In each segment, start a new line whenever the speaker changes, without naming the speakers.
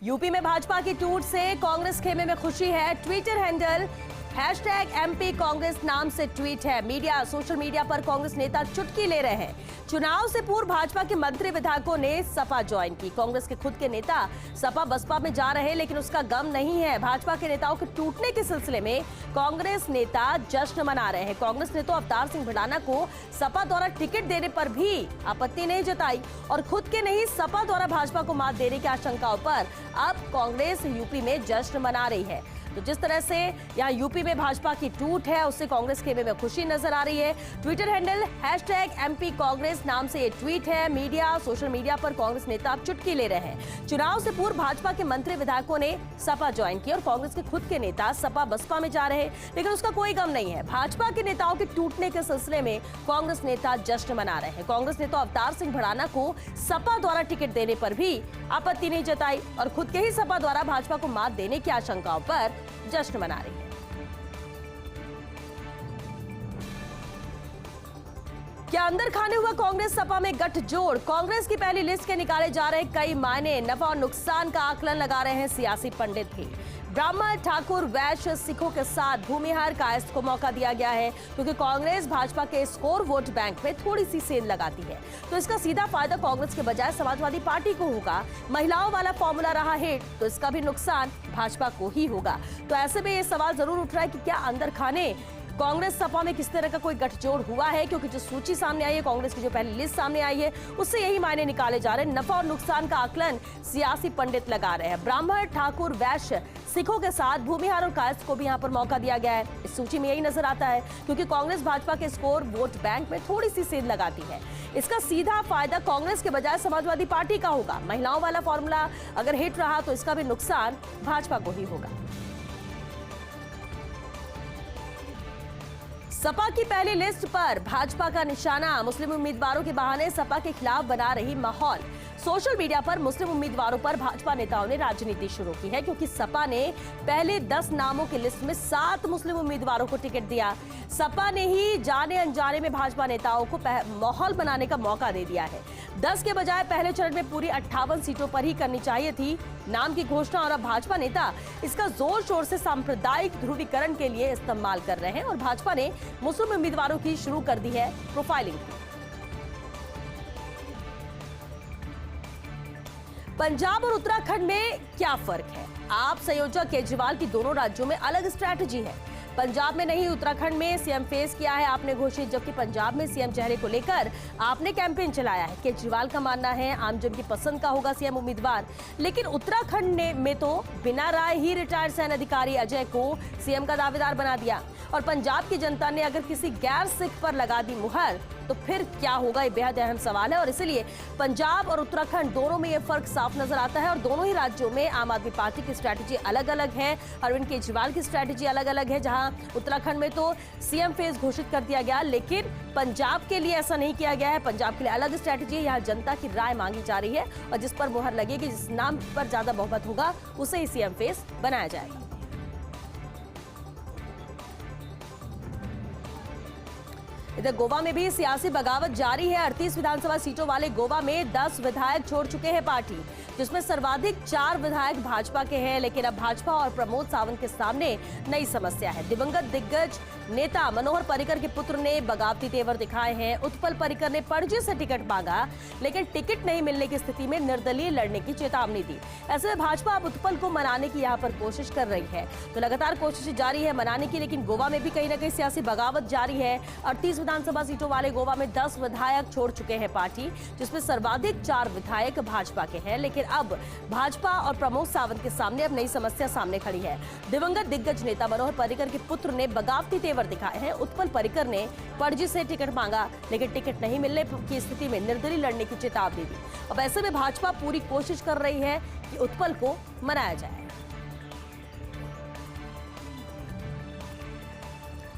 UP में भाजपा की टूट से कांग्रेस खेमे में खुशी है। ट्विटर हैंडल #MP कांग्रेस नाम से ट्वीट है। सोशल मीडिया पर कांग्रेस नेता चुटकी ले रहे हैं। चुनाव से पूर्व भाजपा के मंत्री विधायकों ने सपा ज्वाइन की। कांग्रेस के खुद के नेता सपा बसपा में जा रहे हैं, लेकिन उसका गम नहीं है। भाजपा के नेताओं के टूटने के सिलसिले में कांग्रेस नेता जश्न मना रहे हैं। कांग्रेस ने तो अवतार सिंह भड़ाना को सपा द्वारा टिकट देने पर भी आपत्ति नहीं जताई और खुद के नहीं सपा द्वारा भाजपा को मात देने की आशंकाओं पर अब कांग्रेस यूपी में जश्न मना रही है। तो जिस तरह से यहाँ यूपी में भाजपा की टूट है, उससे कांग्रेस खेमे में खुशी नजर आ रही है। ट्विटर हैंडल #MP कांग्रेस नाम से ये ट्वीट है। सोशल मीडिया पर कांग्रेस नेता अब चुटकी ले रहे हैं। चुनाव से पूर्व भाजपा के मंत्री विधायकों ने सपा ज्वाइन की और कांग्रेस के खुद के नेता सपा बसपा में जा रहे हैं, लेकिन उसका कोई गम नहीं है। भाजपा के नेताओं के टूटने के सिलसिले में कांग्रेस नेता जश्न मना रहे हैं। कांग्रेस ने तो अवतार सिंह भड़ाना को सपा द्वारा टिकट देने पर भी आपत्ति नहीं जताई और खुद के ही सपा द्वारा भाजपा को मात देने की आशंकाओं पर जश्न मना रही है। क्या अंदर खाने हुआ कांग्रेस सपा में गठजोड़? कांग्रेस की पहली लिस्ट के निकाले जा रहे कई मायने। नफा और नुकसान का आकलन लगा रहे हैं सियासी पंडित भी। ब्राह्मण, ठाकुर, वैश्य, सिखों के साथ भूमिहार कायस्थ को मौका दिया गया है, क्योंकि कांग्रेस भाजपा के स्कोर वोट बैंक में थोड़ी सी सेंध लगाती है, तो इसका सीधा फायदा कांग्रेस के बजाय समाजवादी पार्टी को होगा। महिलाओं वाला फॉर्मूला रहा हिट, तो इसका भी नुकसान भाजपा को ही होगा। तो ऐसे में ये सवाल जरूर उठ रहा है कि क्या अंदर खाने कांग्रेस सपा में किस तरह का कोई गठजोड़ हुआ है, क्योंकि जो सूची सामने आई है, कांग्रेस की जो पहली लिस्ट सामने आई है, उससे यही मायने निकाले जा रहे हैं। नफा और नुकसान का आकलन सियासी पंडित लगा रहे हैं। ब्राह्मण, ठाकुर, वैश्य, सिखों के साथ भूमिहार और कायस्थ को भी यहां पर मौका दिया गया है। इस सूची में यही नजर आता है, क्योंकि कांग्रेस भाजपा के स्कोर वोट बैंक में थोड़ी सी सेंध लगाती है। इसका सीधा फायदा कांग्रेस के बजाय समाजवादी पार्टी का होगा। महिलाओं वाला फॉर्मूला अगर हिट रहा तो इसका भी नुकसान भाजपा को ही होगा। सपा की पहली लिस्ट पर भाजपा का निशाना। मुस्लिम उम्मीदवारों के बहाने सपा के खिलाफ बना रही माहौल। सोशल मीडिया पर मुस्लिम उम्मीदवारों पर भाजपा नेताओं ने राजनीति शुरू की है, क्योंकि सपा ने पहले 10 नामों की लिस्ट में 7 मुस्लिम उम्मीदवारों को टिकट दिया। सपा ने ही जाने अनजाने में भाजपा नेताओं को माहौल बनाने का मौका दे दिया है। 10 के बजाय पहले चरण में पूरी 58 सीटों पर ही करनी चाहिए थी नाम की घोषणा, और अब भाजपा नेता इसका जोर शोर से सांप्रदायिक ध्रुवीकरण के लिए इस्तेमाल कर रहे हैं और भाजपा ने मुस्लिम उम्मीदवारों की शुरू कर दी है प्रोफाइलिंग। पंजाब और उत्तराखंड में क्या फर्क है? आप संयोजक केजरीवाल की दोनों राज्यों में अलग स्ट्रैटेजी है। पंजाब में नहीं, उत्तराखंड में सीएम फेस किया है आपने घोषित, जबकि पंजाब में सीएम चेहरे को लेकर आपने कैंपेन चलाया है। केजरीवाल का मानना है आमजन की पसंद का होगा सीएम उम्मीदवार, लेकिन उत्तराखंड में तो बिना राय ही रिटायर्ड सैन्य अधिकारी अजय को सीएम का दावेदार बना दिया। और पंजाब की जनता ने अगर किसी गैर सिख पर लगा दी मुहर, तो फिर क्या होगा, ये बेहद अहम सवाल है। और इसलिए पंजाब और उत्तराखंड दोनों में ये फर्क साफ नजर आता है और दोनों ही राज्यों में आम आदमी पार्टी की स्ट्रैटेजी अलग अलग है। अरविंद केजरीवाल की स्ट्रैटेजी अलग अलग है। जहां उत्तराखंड में तो सीएम फेस घोषित कर दिया गया, लेकिन पंजाब के लिए ऐसा नहीं किया गया है। पंजाब के लिए अलग स्ट्रैटेजी है। यहाँ जनता की राय मांगी जा रही है और जिस पर मुहर लगेगी, जिस नाम पर ज्यादा बहुमत होगा, उसे ही सीएम फेस बनाया जाएगा। इधर गोवा में भी सियासी बगावत जारी है। 38 विधानसभा सीटों वाले गोवा में 10 विधायक छोड़ चुके हैं पार्टी, जिसमें सर्वाधिक 4 विधायक भाजपा के हैं। लेकिन अब भाजपा और प्रमोद सावंत के सामने नई समस्या है। दिवंगत दिग्गज नेता मनोहर पर्रिकर के पुत्र ने बगावती तेवर दिखाए हैं। उत्पल पर्रिकर ने पणजी से टिकट मांगा, लेकिन टिकट नहीं मिलने की स्थिति में निर्दलीय लड़ने की चेतावनी दी। ऐसे में भाजपा अब उत्पल को मनाने की यहाँ पर कोशिश कर रही है। तो लगातार कोशिश जारी है मनाने की, लेकिन गोवा में भी कहीं ना कहीं सियासी बगावत जारी है। 38 विधानसभा सीटों वाले गोवा में 10 विधायक छोड़ चुके हैं पार्टी, जिसमें सर्वाधिक 4 विधायक भाजपा के हैं। लेकिन अब भाजपा और प्रमोद सावंत के सामने अब नई समस्या सामने खड़ी है। दिवंगत दिग्गज नेता मनोहर पर्रिकर के पुत्र ने बगावती तेवर दिखाए हैं। उत्पल पर्रिकर ने पणजी से टिकट मांगा, लेकिन टिकट नहीं मिलने की स्थिति में निर्दलीय लड़ने की चेतावनी दी। अब ऐसे में भाजपा पूरी कोशिश कर रही है कि उत्पल को मनाया जाए।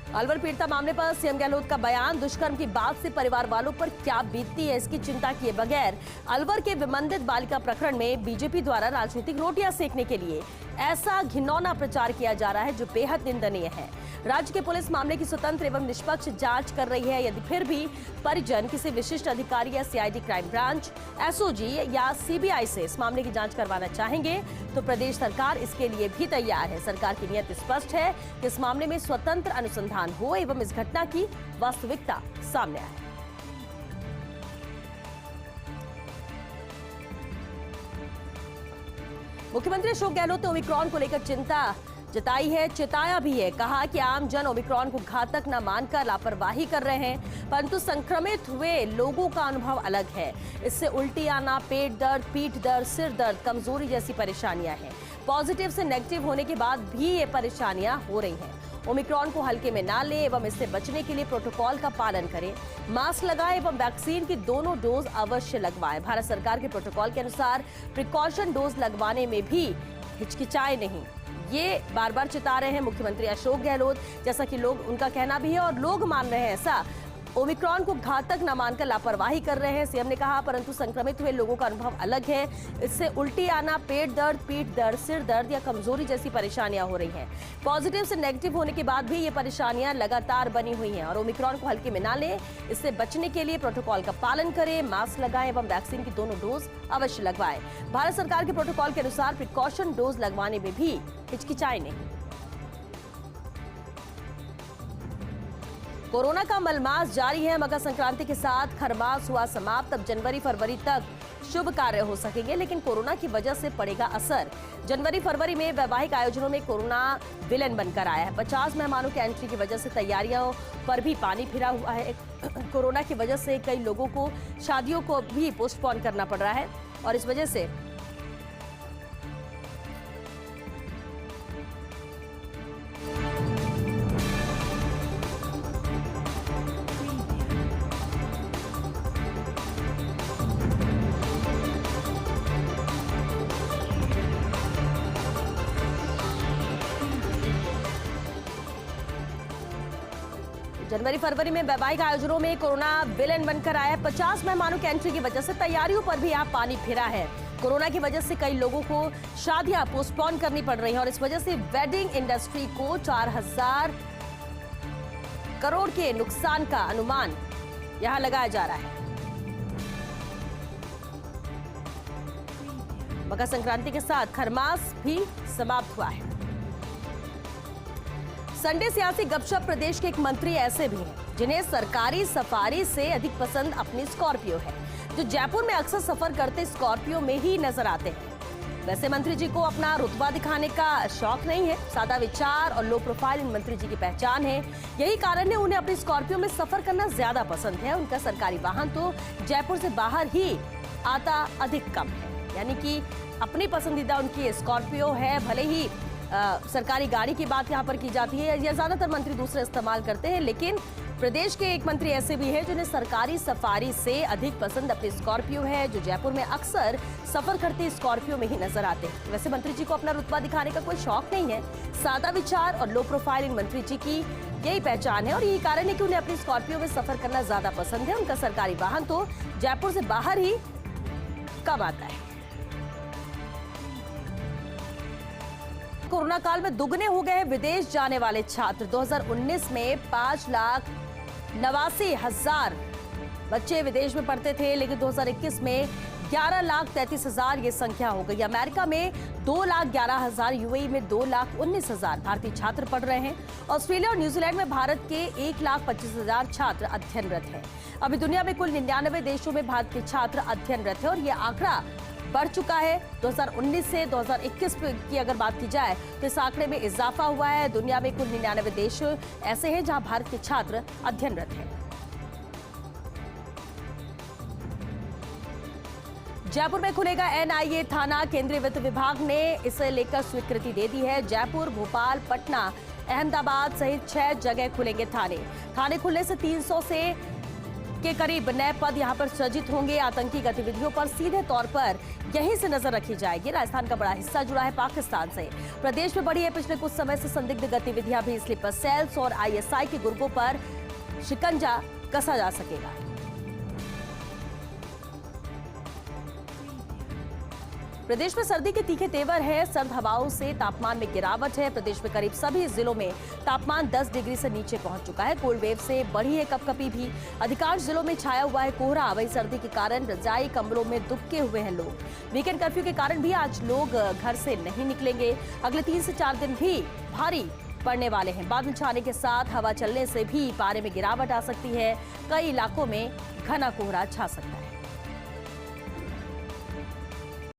अलवर पीड़िता मामले पर सीएम गहलोत का बयान, दुष्कर्म की बात से परिवार वालों पर क्या बीतती है इसकी चिंता किए बगैर अलवर के विमंदित बालिका प्रकरण में बीजेपी द्वारा राजनीतिक रोटियां सेकने के लिए ऐसा घिनौना प्रचार किया जा रहा है जो बेहद निंदनीय है। राज्य की पुलिस मामले की स्वतंत्र एवं निष्पक्ष जांच कर रही है। यदि फिर भी परिजन किसी विशिष्ट अधिकारी या सीआईडी क्राइम ब्रांच, एसओजी या सीबीआई से इस मामले की जांच करवाना चाहेंगे तो प्रदेश सरकार इसके लिए भी तैयार है। सरकार की नीयत स्पष्ट है कि इस मामले में स्वतंत्र अनुसंधान हो एवं इस घटना की वास्तविकता सामने आए। मुख्यमंत्री अशोक गहलोत ने ओमिक्रॉन को लेकर चिंता जताई है, चेताया भी है। कहा कि आम जन ओमिक्रॉन को घातक न मानकर लापरवाही कर रहे हैं, परंतु संक्रमित हुए लोगों का अनुभव अलग है। इससे उल्टी आना, पेट दर्द, पीठ दर्द, सिर दर्द, कमजोरी जैसी परेशानियां हैं। पॉजिटिव से नेगेटिव होने के बाद भी ये परेशानियां हो रही हैं। ओमिक्रॉन को हल्के में ना लें एवं इससे बचने के लिए प्रोटोकॉल का पालन करें। मास्क लगाएं एवं वैक्सीन की दोनों डोज अवश्य लगवाएं। भारत सरकार के प्रोटोकॉल के अनुसार प्रिकॉशन डोज लगवाने में भी हिचकिचाए नहीं, ये बार बार चिता रहे हैं मुख्यमंत्री अशोक गहलोत। जैसा कि लोग, उनका कहना भी है और लोग मान रहे हैं ऐसा, ओमिक्रॉन को घातक न मानकर लापरवाही कर रहे हैं। सीएम ने कहा परंतु संक्रमित हुए लोगों का अनुभव अलग है। इससे उल्टी आना, पेट दर्द, पीठ दर्द, सिर दर्द या कमजोरी जैसी परेशानियां हो रही हैं। पॉजिटिव से नेगेटिव होने के बाद भी ये परेशानियां लगातार बनी हुई हैं और ओमिक्रॉन को हल्के में ना लें। इससे बचने के लिए प्रोटोकॉल का पालन करें, मास्क लगाएं एवं वैक्सीन की दोनों डोज अवश्य लगवाएं। भारत सरकार के प्रोटोकॉल के अनुसार प्रिकॉशन डोज लगवाने में भी हिचकिचाए नहीं। कोरोना का मलमास जारी है। मकर संक्रांति के साथ खरमास हुआ समाप्त। अब जनवरी फरवरी तक शुभ कार्य हो सकेंगे, लेकिन कोरोना की वजह से पड़ेगा असर। जनवरी फरवरी में वैवाहिक आयोजनों में कोरोना विलेन बनकर आया है। 50 मेहमानों की एंट्री की वजह से तैयारियों पर भी पानी फिरा हुआ है। कोरोना की वजह से कई लोगों को शादियों को भी पोस्टपोन करना पड़ रहा है और इस वजह से जनवरी फरवरी में वैवाहिक आयोजनों में कोरोना विलेन बनकर आया है। 50 मेहमानों की एंट्री की वजह से तैयारियों पर भी यहाँ पानी फिरा है। कोरोना की वजह से कई लोगों को शादियां पोस्टपोन करनी पड़ रही हैं और इस वजह से वेडिंग इंडस्ट्री को 4000 करोड़ के नुकसान का अनुमान यहां लगाया जा रहा है। मकर संक्रांति के साथ खरमास भी समाप्त हुआ है। संडे सियासी गपशप। प्रदेश के एक मंत्री ऐसे भी हैं जिन्हें सरकारी सफारी से अधिक पसंद अपनी स्कॉर्पियो है, जो जयपुर में अक्सर सफर करते स्कॉर्पियो में ही नजर आते हैं। वैसे मंत्री जी को अपना रुतबा दिखाने का शौक नहीं है। सादा विचार और लो प्रोफाइल इन मंत्री जी की पहचान है। यही कारण है उन्हें अपनी स्कॉर्पियो में सफर करना ज्यादा पसंद है। उनका सरकारी वाहन तो जयपुर से बाहर ही आता अधिक कम है, यानी कि अपनी पसंदीदा उनकी स्कॉर्पियो है। भले ही सरकारी गाड़ी की बात यहाँ पर की जाती है या ज्यादातर मंत्री दूसरे इस्तेमाल करते हैं, लेकिन प्रदेश के एक मंत्री ऐसे भी हैं जिन्हें सरकारी सफारी से अधिक पसंद अपनी स्कॉर्पियो है, जो जयपुर में अक्सर सफर करते स्कॉर्पियो में ही नजर आते हैं। वैसे मंत्री जी को अपना रुतबा दिखाने का कोई शौक नहीं है। सादा विचार और लो प्रोफाइल इन मंत्री जी की यही पहचान है और यही कारण है कि उन्हें अपनी स्कॉर्पियो में सफर करना ज्यादा पसंद है। उनका सरकारी वाहन तो जयपुर से बाहर ही कब आता है। कोरोना काल में दुगने हो गए विदेश जाने वाले छात्र। 2019 में 5,89,000 बच्चे विदेश में पढ़ते थे, लेकिन 2021 में 11,33,000 ये संख्या हो गई। अमेरिका में 2,11,000, यूएई में 2,19,000 भारतीय छात्र पढ़ रहे हैं। ऑस्ट्रेलिया और न्यूजीलैंड में भारत के 1,25,000 छात्र अध्ययनरत हैं। अभी दुनिया में कुल 99 देशों में भारत के छात्र अध्ययनरत हैं और ये आंकड़ा बढ़ चुका है। 2019 से 2021 की अगर बात की जाए तो इस आंकड़े में इजाफा हुआ है। दुनिया में कुल 99 देश ऐसे हैं जहां भारत के छात्र अध्ययनरत हैं। जयपुर में खुलेगा एनआईए थाना। केंद्रीय वित्त विभाग ने इसे लेकर स्वीकृति दे दी है। जयपुर, भोपाल, पटना, अहमदाबाद सहित 6 जगह खुलेंगे थाने। थाने खुलने से 300 से के करीब नए पद यहां पर सृजित होंगे। आतंकी गतिविधियों पर सीधे तौर पर यहीं से नजर रखी जाएगी। राजस्थान का बड़ा हिस्सा जुड़ा है पाकिस्तान से। प्रदेश में बढ़ी है पिछले कुछ समय से संदिग्ध गतिविधियां भी। स्लीपर सेल्स और आईएसआई के ग्रुपों पर शिकंजा कसा जा सकेगा। प्रदेश में सर्दी के तीखे तेवर है। सर्द हवाओं से तापमान में गिरावट है। प्रदेश में करीब सभी जिलों में तापमान 10 डिग्री से नीचे पहुंच चुका है। कोल्ड वेव से बढ़ी है कपकपी भी। अधिकांश जिलों में छाया हुआ है कोहरा। वहीं सर्दी के कारण रजाई कंबलों में दुबके हुए हैं लोग। वीकेंड कर्फ्यू के कारण भी आज लोग घर से नहीं निकलेंगे। अगले 3 से 4 दिन भी भारी पड़ने वाले हैं। बादल छाने के साथ हवा चलने से भी पारे में गिरावट आ सकती है। कई इलाकों में घना कोहरा छा सकता है।